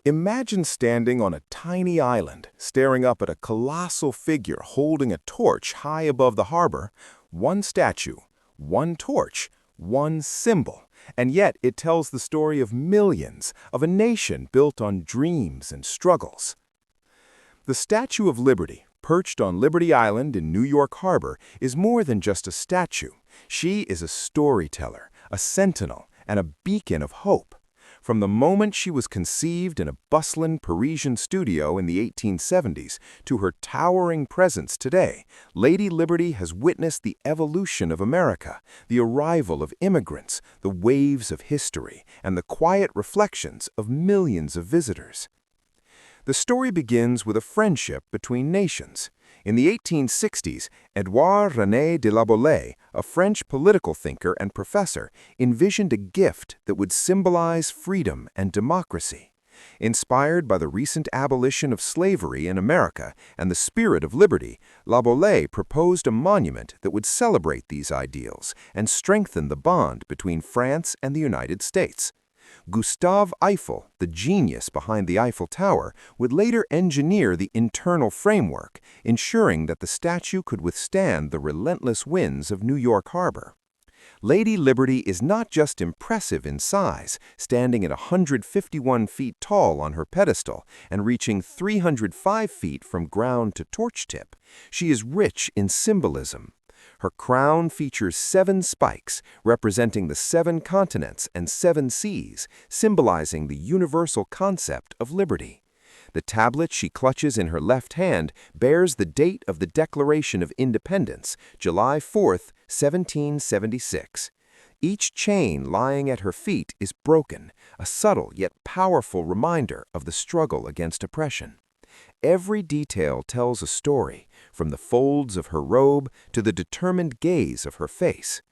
Imagine standing on a tiny island, staring up at a colossal figure holding a torch high above the harbor. One statue, one torch, one symbol. And yet it tells the story of millions, of a nation built on dreams and struggles. The Statue of Liberty, perched on Liberty Island in New York Harbor, is more than just a statue. She is a storyteller, a sentinel, and a beacon of hope. From the moment she was conceived in a bustling Parisian studio in the 1870s to her towering presence today, Lady Liberty has witnessed the evolution of America, the arrival of immigrants, the waves of history, and the quiet reflections of millions of visitors. The story begins with a friendship between nations. In the 1860s, Édouard René de la Boulaye, a French political thinker and professor, envisioned a gift that would symbolize freedom and democracy. Inspired by the recent abolition of slavery in America and the spirit of liberty, La Boulaye proposed a monument that would celebrate these ideals and strengthen the bond between France and the United States. Gustave Eiffel, the genius behind the Eiffel Tower, would later engineer the internal framework, ensuring that the statue could withstand the relentless winds of New York Harbor. Lady Liberty is not just impressive in size, standing at 151 feet tall on her pedestal and reaching 305 feet from ground to torch tip. She is rich in symbolism. Her crown features 7 spikes, representing the 7 continents and 7 seas, symbolizing the universal concept of liberty. The tablet she clutches in her left hand bears the date of the Declaration of Independence, July 4, 1776. Each chain lying at her feet is broken, a subtle yet powerful reminder of the struggle against oppression. Every detail tells a story, from the folds of her robe to the determined gaze of her face.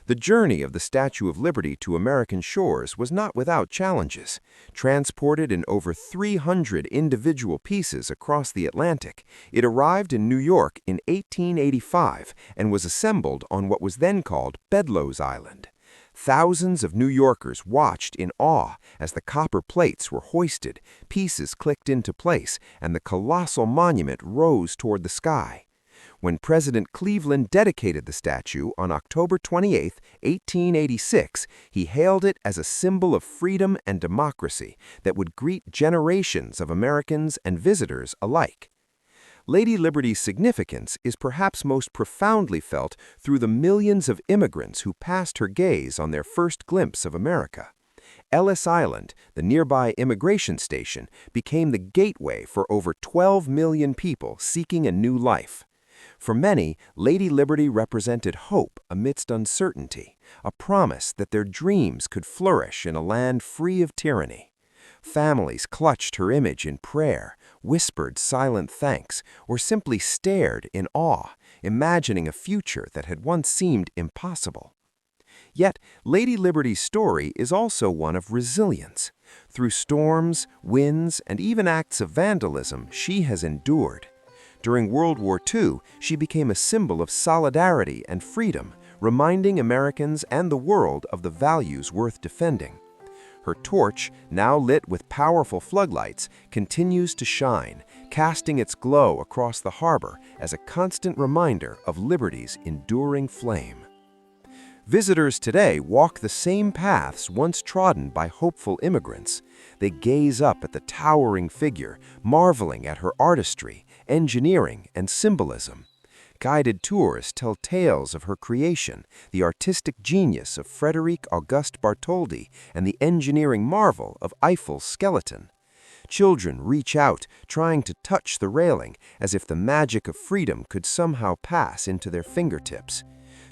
The journey of the Statue of Liberty to American shores was not without challenges. Transported in over 300 individual pieces across the Atlantic, it arrived in New York in 1885 and was assembled on what was then called Bedloe's Island. Thousands of New Yorkers watched in awe as the copper plates were hoisted, pieces clicked into place, and the colossal monument rose toward the sky. When President Cleveland dedicated the statue on October 28, 1886, he hailed it as a symbol of freedom and democracy that would greet generations of Americans and visitors alike. Lady Liberty's significance is perhaps most profoundly felt through the millions of immigrants who passed her gaze on their first glimpse of America. Ellis Island, the nearby immigration station, became the gateway for over 12 million people seeking a new life. For many, Lady Liberty represented hope amidst uncertainty, a promise that their dreams could flourish in a land free of tyranny. Families clutched her image in prayer, whispered silent thanks, or simply stared in awe, imagining a future that had once seemed impossible. Yet, Lady Liberty's story is also one of resilience. Through storms, winds, and even acts of vandalism, she has endured. During World War II, she became a symbol of solidarity and freedom, reminding Americans and the world of the values worth defending. Her torch, now lit with powerful floodlights, continues to shine, casting its glow across the harbor as a constant reminder of liberty's enduring flame. Visitors today walk the same paths once trodden by hopeful immigrants. They gaze up at the towering figure, marveling at her artistry, engineering, and symbolism. Guided tours tell tales of her creation, the artistic genius of Frederic Auguste Bartholdi, and the engineering marvel of Eiffel's skeleton. Children reach out, trying to touch the railing, as if the magic of freedom could somehow pass into their fingertips.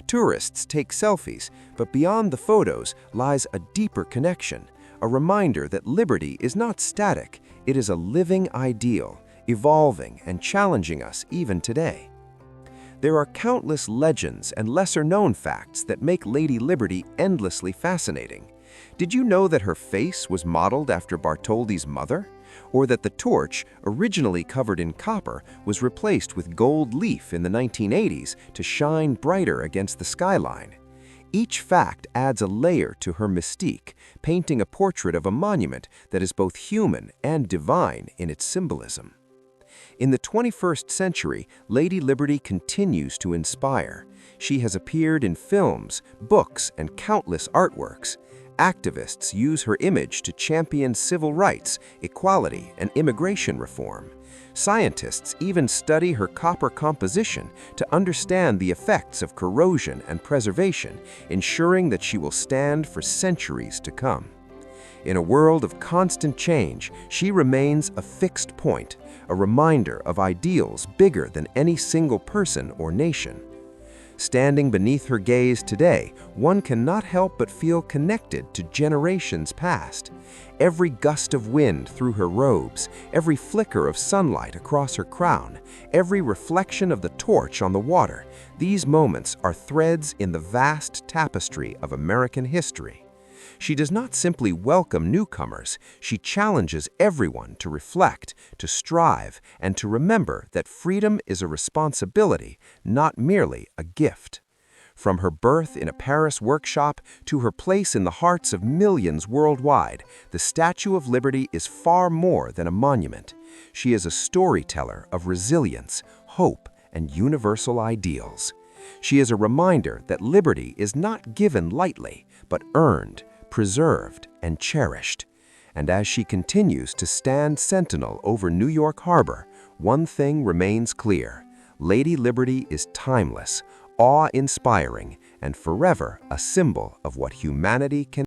Tourists take selfies, but beyond the photos lies a deeper connection, a reminder that liberty is not static, it is a living ideal, evolving and challenging us even today. There are countless legends and lesser-known facts that make Lady Liberty endlessly fascinating. Did you know that her face was modeled after Bartholdi's mother? Or that the torch, originally covered in copper, was replaced with gold leaf in the 1980s to shine brighter against the skyline? Each fact adds a layer to her mystique, painting a portrait of a monument that is both human and divine in its symbolism. In the 21st century, Lady Liberty continues to inspire. She has appeared in films, books, and countless artworks. Activists use her image to champion civil rights, equality, and immigration reform. Scientists even study her copper composition to understand the effects of corrosion and preservation, ensuring that she will stand for centuries to come. In a world of constant change, she remains a fixed point, a reminder of ideals bigger than any single person or nation. Standing beneath her gaze today, one cannot help but feel connected to generations past. Every gust of wind through her robes, every flicker of sunlight across her crown, every reflection of the torch on the water, these moments are threads in the vast tapestry of American history. She does not simply welcome newcomers, she challenges everyone to reflect, to strive, and to remember that freedom is a responsibility, not merely a gift. From her birth in a Paris workshop to her place in the hearts of millions worldwide, the Statue of Liberty is far more than a monument. She is a storyteller of resilience, hope, and universal ideals. She is a reminder that liberty is not given lightly, but earned, preserved, and cherished. And as she continues to stand sentinel over New York Harbor, one thing remains clear: Lady Liberty is timeless, awe-inspiring, and forever a symbol of what humanity can